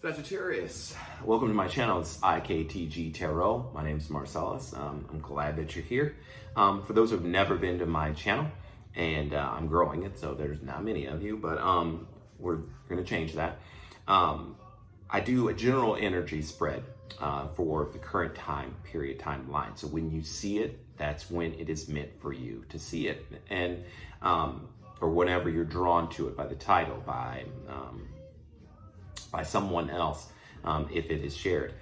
Sagittarius, welcome to my channel. It's Iktg Tarot. My name is Marcellus. I'm glad that you're here. For those who have never been to my channel, and I'm growing it, so there's not many of you, but we're going to change that. I do a general energy spread for the current time period, timeline. So when you see it, that's when it is meant for you to see it, and or whenever you're drawn to it by the title, by someone else, if it is shared.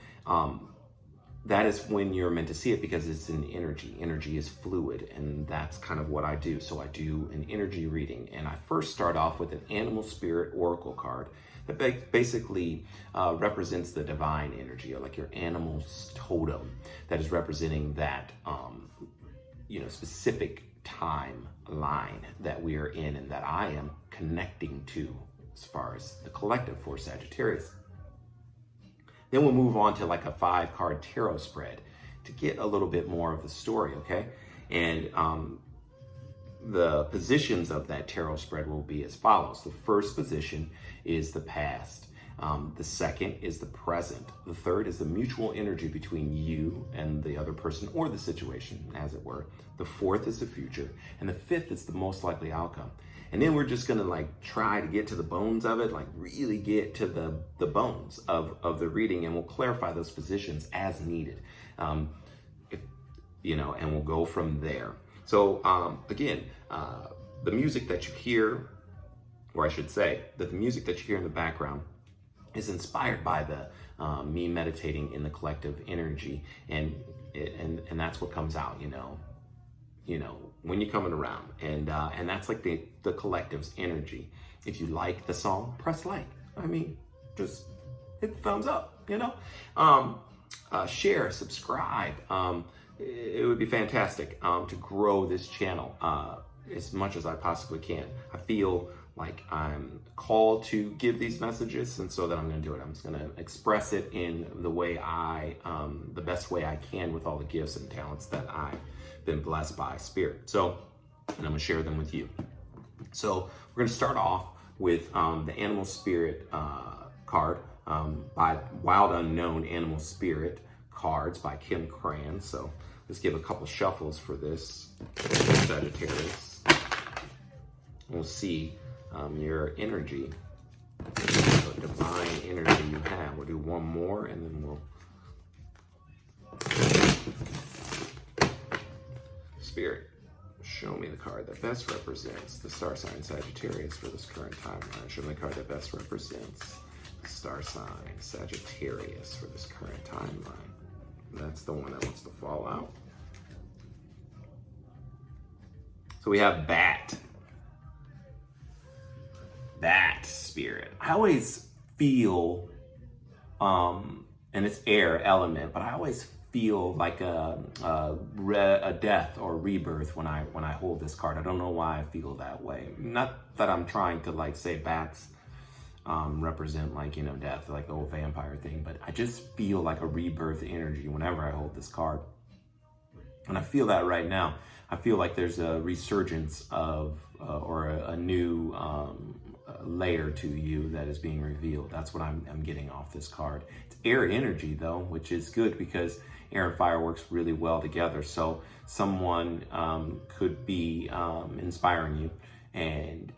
That is when you're meant to see it, because it's an energy. Energy is fluid, and that's kind of what I do. So I do an energy reading, and I first start off with an animal spirit oracle card that basically represents the divine energy, or like your animal's totem, that is representing that specific timeline that we are in, and that I am connecting to as far as the collective for Sagittarius. Then we'll move on to like a 5-card tarot spread to get a little bit more of the story, okay? And the positions of that tarot spread will be as follows. The first position is the past. The second is the present. The third is the mutual energy between you and the other person or the situation, as it were. The fourth is the future. And the fifth is the most likely outcome. And then we're just gonna like try to get to the bones of it, like really get to the bones of the reading, and we'll clarify those positions as needed. And we'll go from there. So again, the music that you hear, or I should say that the music that you hear in the background is inspired by the me meditating in the collective energy, and that's what comes out, when you're coming around, and that's like the collective's energy. If you like the song, press like. I mean, just hit the thumbs up. Share, subscribe. It would be fantastic to grow this channel as much as I possibly can. I feel like I'm called to give these messages, and so that I'm going to do it. I'm just going to express it in the way the best way I can, with all the gifts and talents that I've been blessed by Spirit. So, and I'm going to share them with you. So we're going to start off with the Animal Spirit card by Wild Unknown Animal Spirit cards by Kim Cran. So let's give a couple shuffles for this, Sagittarius. We'll see your energy, the divine energy you have. We'll do one more, and then we'll... Spirit, show me the card that best represents the star sign Sagittarius for this current timeline. Show me the card that best represents the star sign Sagittarius for this current timeline. That's the one that wants to fall out. So we have Bat. Bat Spirit. I always feel, and it's air element, but I always feel like a death or rebirth when I hold this card. I don't know why I feel that way. Not that I'm trying to like say bats represent like, death, like the old vampire thing, but I just feel like a rebirth energy whenever I hold this card. And I feel that right now. I feel like there's a resurgence of, or a new layer to you that is being revealed. That's what I'm getting off this card. It's air energy though, which is good because air and fire works really well together. So someone could be inspiring you and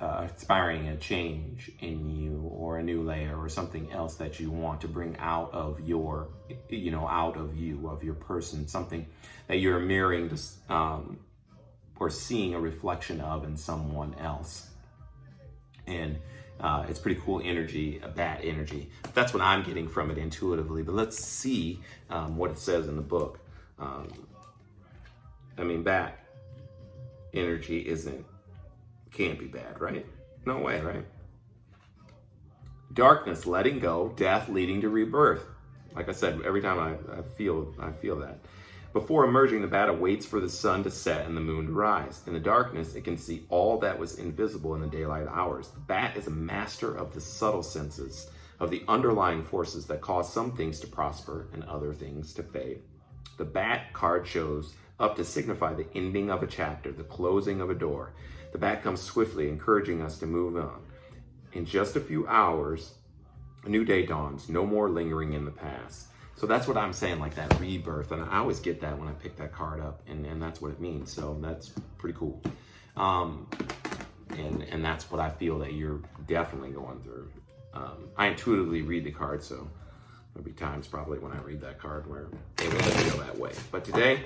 inspiring a change in you, or a new layer, or something else that you want to bring out of your, out of you, of your person, something that you're mirroring to, or seeing a reflection of in someone else. And it's pretty cool energy, a bat energy. That's what I'm getting from it intuitively. But let's see what it says in the book. Bat energy can't be bad, right? No way, right? Darkness, letting go, death leading to rebirth. Like I said, every time I feel that. Before emerging, the bat awaits for the sun to set and the moon to rise. In the darkness, it can see all that was invisible in the daylight hours. The bat is a master of the subtle senses, of the underlying forces that cause some things to prosper and other things to fade. The bat card shows up to signify the ending of a chapter, the closing of a door. The bat comes swiftly, encouraging us to move on. In just a few hours, a new day dawns, no more lingering in the past. So that's what I'm saying, like that rebirth. And I always get that when I pick that card up, and that's what it means. So that's pretty cool. And that's what I feel that you're definitely going through. I intuitively read the card, so there'll be times probably when I read that card where it will feel that way. But today,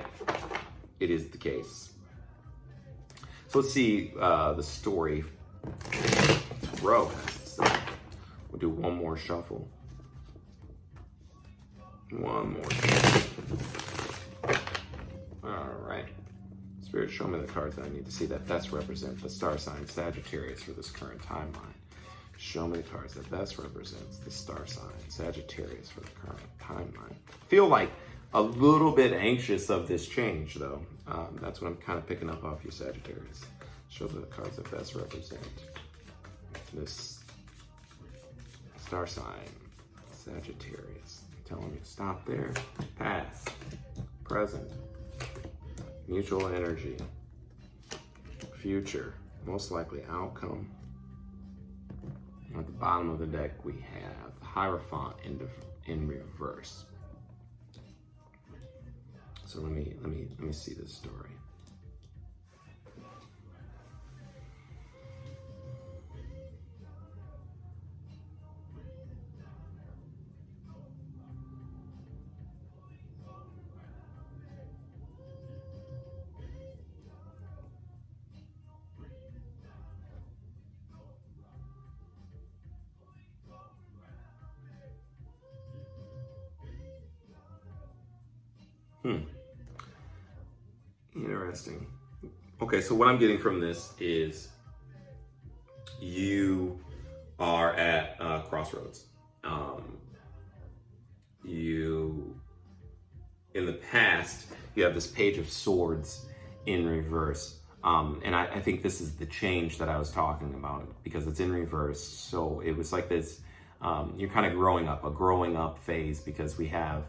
it is the case. So let's see the story Tarot has to say. We'll do one more shuffle. One more shuffle. All right. Spirit, show me the cards that I need to see that best represent the star sign Sagittarius for this current timeline. Show me the cards that best represents the star sign Sagittarius for the current timeline. I feel like a little bit anxious of this change, though. That's what I'm kind of picking up off you, Sagittarius. Show me the cards that best represent this star sign Sagittarius. Telling me to stop there. Past, present, mutual energy, future, most likely outcome. At the bottom of the deck, we have Hierophant in reverse. So let me see this story. Interesting. Okay, so what I'm getting from this is you are at crossroads. In the past, you have this Page of Swords in reverse. And I think this is the change that I was talking about because it's in reverse. So it was like this, you're kind of growing up, a growing up phase because we have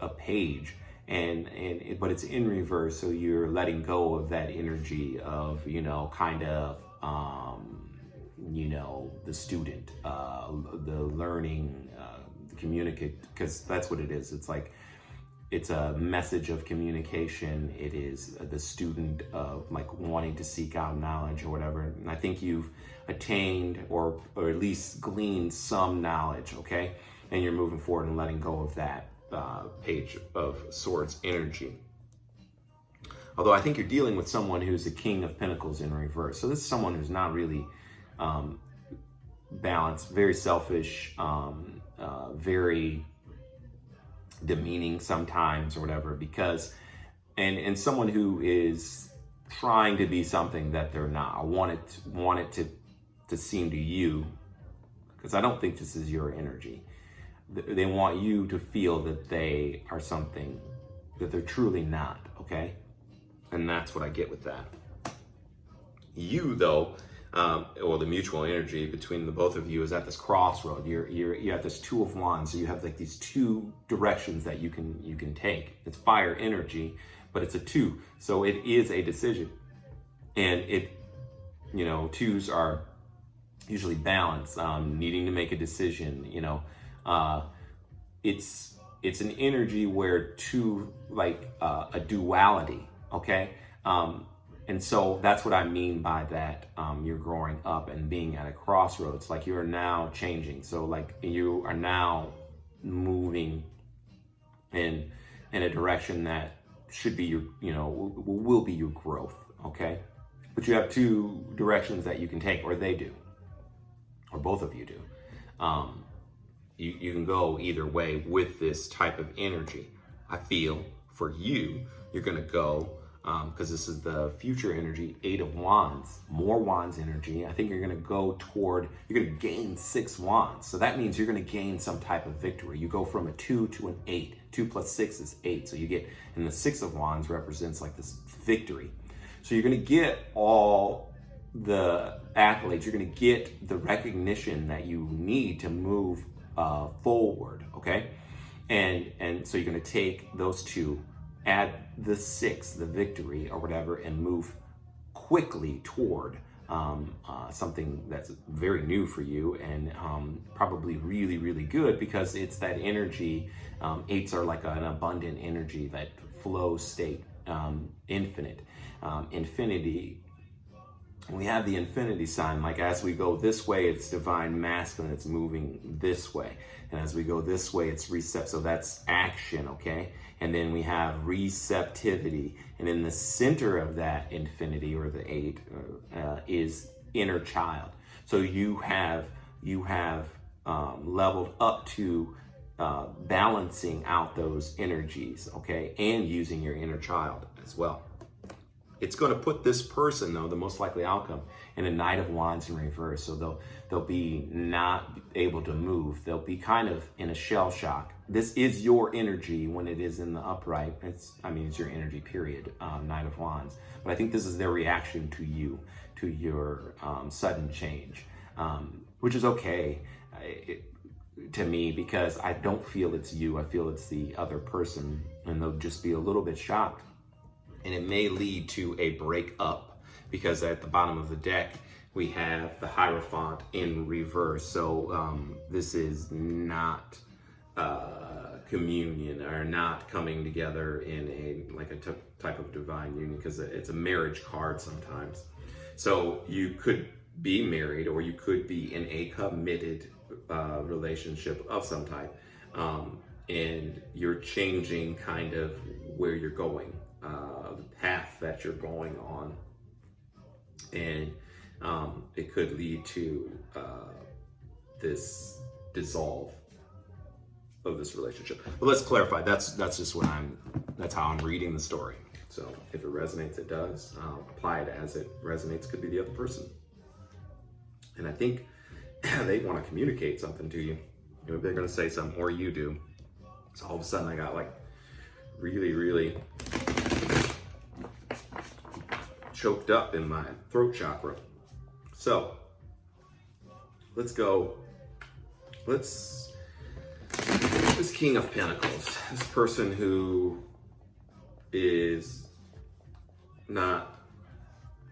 a page. But it's in reverse, so you're letting go of that energy of, kind of, the student, the learning, the communicate, because that's what it is. It's like, it's a message of communication. It is the student of like wanting to seek out knowledge or whatever. And I think you've attained or at least gleaned some knowledge, okay? And you're moving forward and letting go of that Page of Swords energy. Although I think you're dealing with someone who's a King of Pentacles in reverse. So this is someone who's not really balanced, very selfish, very demeaning sometimes or whatever, because and someone who is trying to be something that they're not. I want it to seem to you, because I don't think this is your energy. They want you to feel that they are something that they're truly not, okay? And that's what I get with that. You, though, or the mutual energy between the both of you is at this crossroad. You're at this Two of Wands, so you have like these two directions that you can take. It's fire energy, but it's a two, so it is a decision. And twos are usually balanced, needing to make a decision, it's an energy where two, like a duality, okay? And so that's what I mean by that. You're growing up and being at a crossroads, like you are now changing. So like you are now moving in a direction that should be your, will be your growth, okay? But you have two directions that you can take, or they do, or both of you do. You can go either way with this type of energy. I feel for you, you're gonna go, because this is the future energy, 8 of Wands, more Wands energy. I think you're gonna go toward, you're gonna gain 6 Wands. So that means you're gonna gain some type of victory. You go from a 2 to an 8. 2 plus 6 is 8. So you get, and the 6 of Wands represents like this victory. So you're gonna get all the accolades, you're gonna get the recognition that you need to move forward, okay? And so you're gonna take those two add the 6, the victory or whatever, and move quickly toward something that's very new for you, and probably really, really good, because it's that energy. 8s are like an abundant energy, that flow state, infinite. Infinity, we have the infinity sign, like as we go this way, it's divine masculine, it's moving this way. And as we go this way, it's so that's action, okay? And then we have receptivity. And in the center of that infinity, or the 8, is inner child. So you have leveled up to balancing out those energies, okay? And using your inner child as well. It's going to put this person, though, the most likely outcome, in a Knight of Wands in reverse. So they'll be not able to move. They'll be kind of in a shell shock. This is your energy when it is in the upright. It's your energy, period, Knight of Wands. But I think this is their reaction to you, to your sudden change, which is okay to me, because I don't feel it's you. I feel it's the other person, and they'll just be a little bit shocked. And it may lead to a breakup, because at the bottom of the deck, we have the Hierophant in reverse. So this is not communion, or not coming together in a type of divine union, because it's a marriage card sometimes. So you could be married, or you could be in a committed relationship of some type, and you're changing kind of where you're going, the path that you're going on, and it could lead to this dissolve of this relationship. But let's clarify. That's just that's how I'm reading the story. So if it resonates, it does. Apply it as it resonates. Could be the other person, and I think they want to communicate something to you. They're going to say something, or you do. So all of a sudden, I got like really, really choked up in my throat chakra. So let's go. This King of Pentacles, this person who is not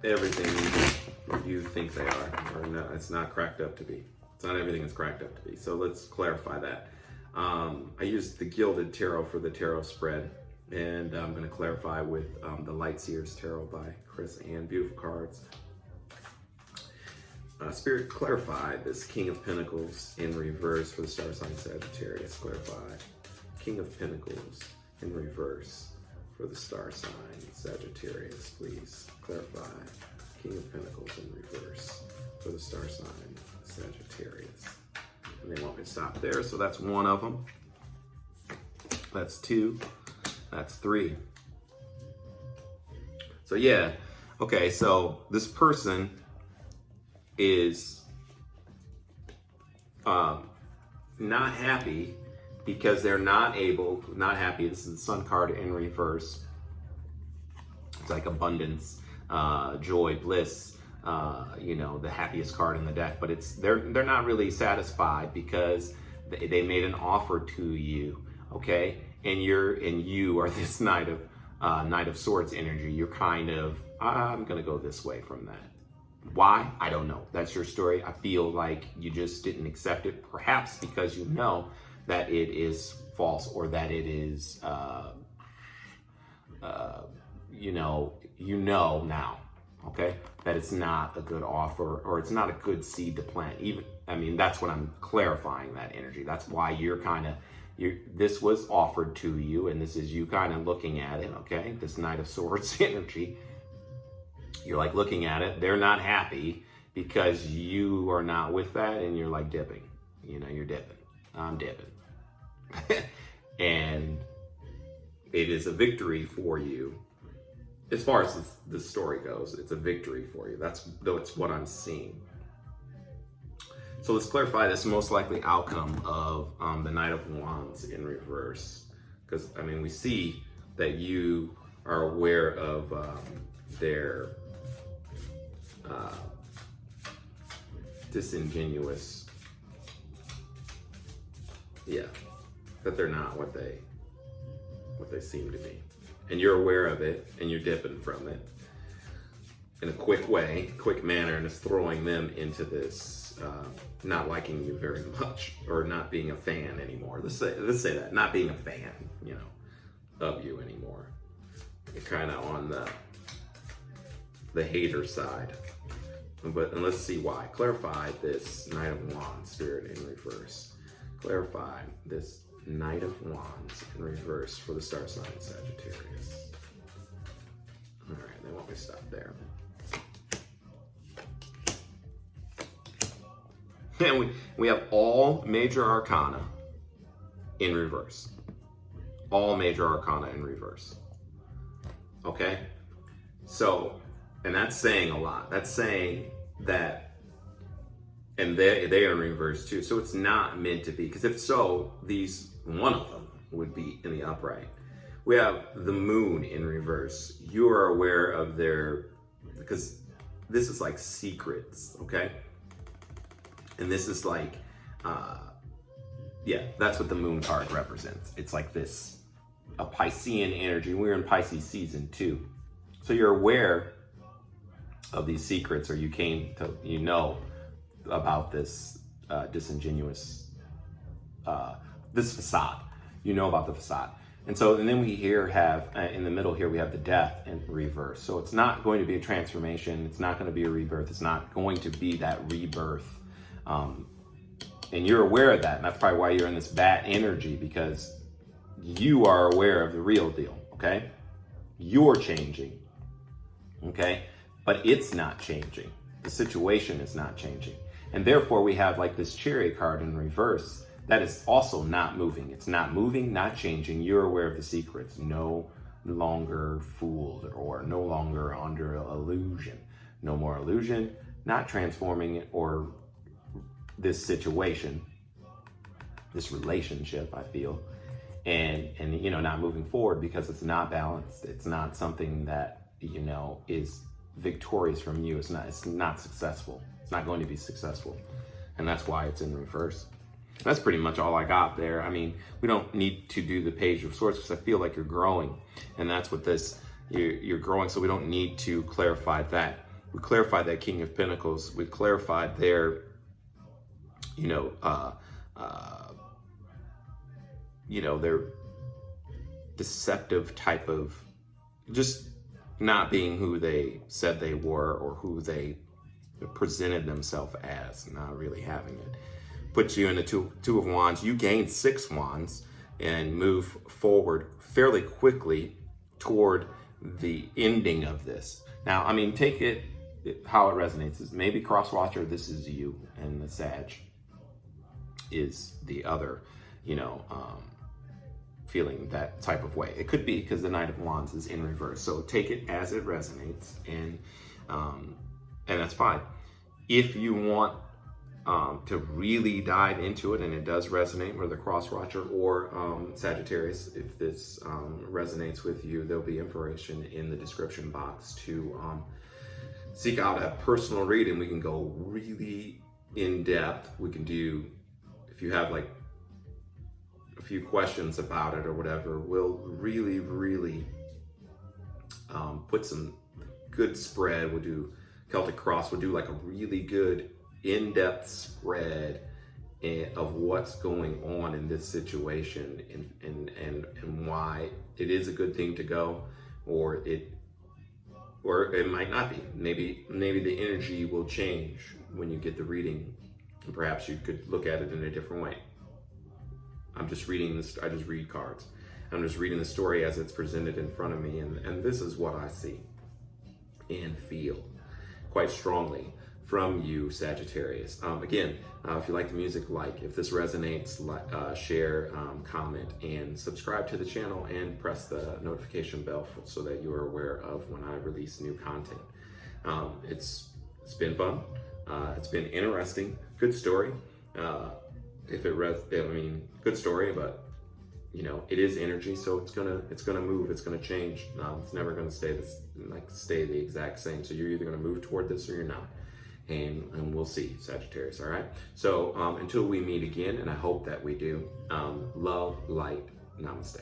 everything you think they are, or no, it's not cracked up to be. It's not everything it's cracked up to be. So let's clarify that. I used the Gilded Tarot for the tarot spread, and I'm going to clarify with the Light Seers Tarot by Chris Ann. Beautiful cards. Spirit, clarify this King of Pentacles in reverse for the star sign Sagittarius. Clarify King of Pentacles in reverse for the star sign Sagittarius, please. Clarify King of Pentacles in reverse for the star sign Sagittarius. And they want me to stop there, so that's one of them. That's 2. That's 3. So yeah, okay, so this person is not happy because they're not happy. This is the Sun card in reverse. It's like abundance, joy, bliss, the happiest card in the deck, but they're not really satisfied because they made an offer to you, okay? And you are this Knight of Swords energy. You're kind of, I'm gonna go this way from that. Why? I don't know. That's your story. I feel like you just didn't accept it, perhaps because you know that it is false, or that it is, now, okay, that it's not a good offer, or it's not a good seed to plant. That's what I'm clarifying, that energy. That's why you're this was offered to you, and this is you kind of looking at it, okay? This Knight of Swords energy. You're like looking at it. They're not happy because you are not with that, and you're like dipping. You're dipping. I'm dipping. And it is a victory for you. As far as the story goes, it's a victory for you. That's what I'm seeing. So let's clarify this most likely outcome of the Knight of Wands in reverse. Because, we see that you are aware of their disingenuous, that they're not what they seem to be. and you're aware of it, and you're dipping from it in a quick way, quick manner, and it's throwing them into this not liking you very much, or not being a fan anymore. Let's say that, not being a fan, of you anymore. You're kind of on the hater side. And let's see why. Clarify this Knight of Wands spirit in reverse. Clarify this Knight of Wands in reverse for the star sign Sagittarius. All right, they want me to stop there. And we have all major arcana in reverse. All major arcana in reverse. Okay? So, and that's saying a lot. That's saying that, and they are in reverse too. So it's not meant to be, because if so, one of them would be in the upright. We have the moon in reverse. You are aware of because this is like secrets, okay? And this is like, that's what the moon card represents. It's like this, a Piscean energy. We're in Pisces season 2. So you're aware of these secrets, or you came to, about this disingenuous, this facade. You know about the facade. And then we have, in the middle here, we have the death in reverse. So it's not going to be a transformation. It's not going to be a rebirth. It's not going to be that rebirth. And you're aware of that, and that's probably why you're in this bad energy, because you are aware of the real deal, okay? You're changing, okay? But it's not changing. The situation is not changing. And therefore, we have like this Chariot card in reverse that is also not moving. It's not moving, not changing. You're aware of the secrets. No longer fooled, or no longer under illusion. No more illusion, not transforming it, or this situation, this relationship, I feel, and not moving forward, because it's not balanced. It's not something that is victorious from you. It's not successful. It's not going to be successful, and that's why it's in reverse. That's pretty much all I got there. I mean, we don't need to do the Page of Swords, because I feel like you're growing, and that's what you're growing. So we don't need to clarify that. We clarified that King of Pentacles. We clarified their their deceptive type of just not being who they said they were, or who they presented themselves as, not really having it. Puts you in the two of Wands. You gain 6 wands and move forward fairly quickly toward the ending of this. Now, I mean, take it how it resonates. Is maybe cross-watcher, this is you, and the Sag is the other, feeling that type of way. It could be because the Knight of Wands is in reverse. So take it as it resonates, and that's fine. If you want to really dive into it, and it does resonate with the cross-watcher or Sagittarius, if this resonates with you, there'll be information in the description box to seek out a personal reading. We can go really in depth. We can do, if you have like a few questions about it or whatever, we'll really, really put some good spread. We'll do Celtic Cross. We'll do like a really good in-depth spread of what's going on in this situation, and why it is a good thing to go, or it might not be. Maybe the energy will change when you get the reading, and perhaps you could look at it in a different way. I'm just reading this. I just read cards. I'm just reading the story as it's presented in front of me, and this is what I see and feel quite strongly from you, Sagittarius. Again, if you like the music, if this resonates, share, comment, and subscribe to the channel, and press the notification bell so that you are aware of when I release new content. It's been fun. It's been interesting. Good story. Good story, but it is energy, so it's gonna move. It's gonna change. It's never gonna stay the exact same. So you're either gonna move toward this or you're not. And we'll see, Sagittarius, all right? So until we meet again, and I hope that we do, love, light, namaste.